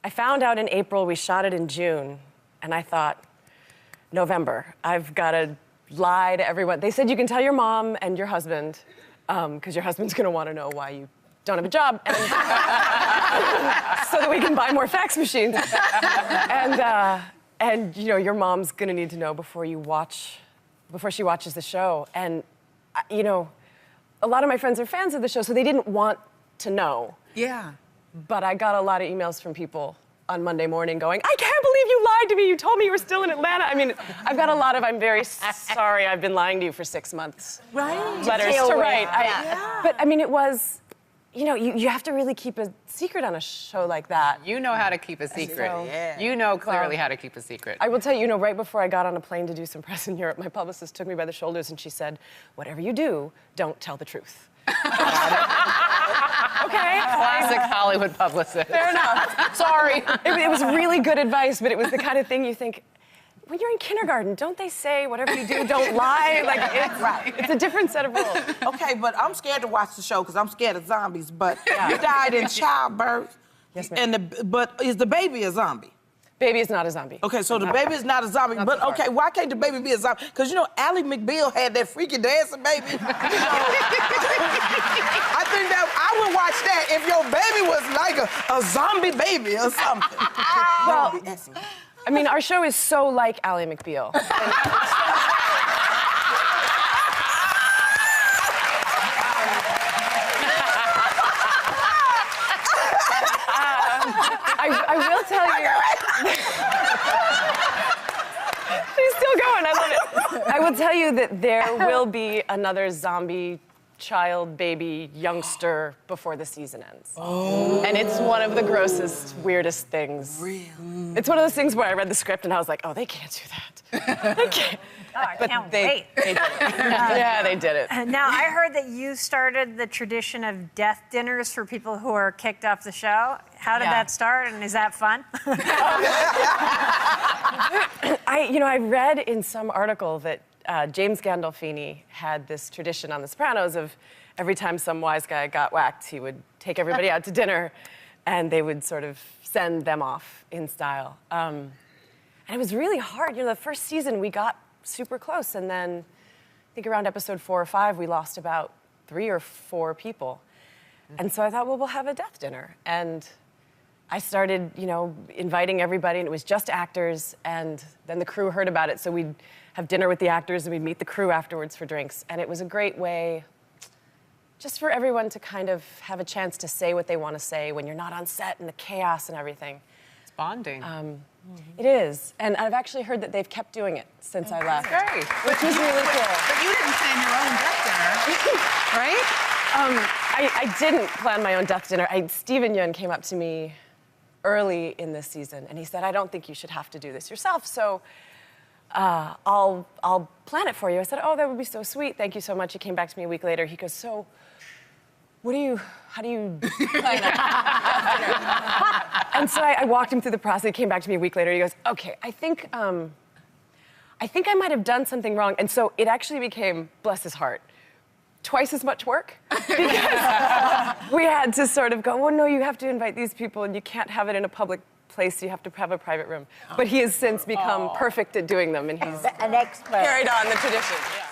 I found out in April, we shot it in June, and I thought, November, I've got to lie to everyone. They said you can tell your mom and your husband, because your husband's going to want to know why you don't have a job, and so that we can buy more fax machines. And you know, your mom's going to need to know before she watches the show. And you know, a lot of my friends are fans of the show, so they didn't want to know. Yeah. But I got a lot of emails from people on Monday morning going, I can't believe you lied to me. You told me you were still in Atlanta. I mean, I've got a lot of, I'm very sorry I've been lying to you for 6 months. Right. Letters to write. Yeah. But I mean, it was, you know, you have to really keep a secret on a show like that. You know how to keep a secret. So, You know clearly how to keep a secret. I will tell you, you know, right before I got on a plane to do some press in Europe, my publicist took me by the shoulders and she said, whatever you do, don't tell the truth. Okay. Classic Hollywood publicist. Fair enough. Sorry. It was really good advice, but it was the kind of thing you think, when you're in kindergarten, don't they say whatever you do, don't lie? Like, it's a different set of rules. Okay, but I'm scared to watch the show because I'm scared of zombies. But you died in childbirth. Yes, ma'am. But is the baby a zombie? Baby is not a zombie. Okay, so the baby is not a zombie. But okay, why can't the baby be a zombie? Because you know, Ally McBeal had that freaky dancing baby. You know, I think that I would watch that if your baby was like a zombie baby or something. Well, I mean, our show is so like Ally McBeal. I will tell you. She's still going. I love it. I will tell you that there will be another zombie child, baby, youngster before the season ends. Oh. And it's one of the grossest, weirdest things. Really? It's one of those things where I read the script and I was like, oh, they can't do that. They can't. Oh, I can't wait. They did it. Yeah, they did it. Now, I heard that you started the tradition of death dinners for people who are kicked off the show. How did that start, and is that fun? I read in some article that James Gandolfini had this tradition on The Sopranos of every time some wise guy got whacked, he would take everybody out to dinner, and they would sort of send them off in style. And it was really hard. You know, the first season we got super close, and then I think around episode 4 or 5 we lost about 3 or 4 people. And so I thought, well, we'll have a death dinner. And I started, you know, inviting everybody, and it was just actors, and then the crew heard about it, so we'd have dinner with the actors, and we'd meet the crew afterwards for drinks. And it was a great way just for everyone to kind of have a chance to say what they want to say when you're not on set and the chaos and everything. It's bonding. It is, and I've actually heard that they've kept doing it since I left. That's great. Which is really cool. But you didn't plan your own death dinner, right? I didn't plan my own death dinner. Steven Yeun came up to me early in this season, and he said, I don't think you should have to do this yourself, so I'll plan it for you. I said, oh, that would be so sweet. Thank you so much. He came back to me a week later. He goes, so how do you plan a death dinner? And so I walked him through the process. He came back to me a week later. He goes, okay, I think I might have done something wrong. And so it actually became, bless his heart, twice as much work, because we had to sort of go, well, no, you have to invite these people, and you can't have it in a public place. You have to have a private room. But he has since become perfect at doing them, and he's an expert. carried on the tradition. Yeah.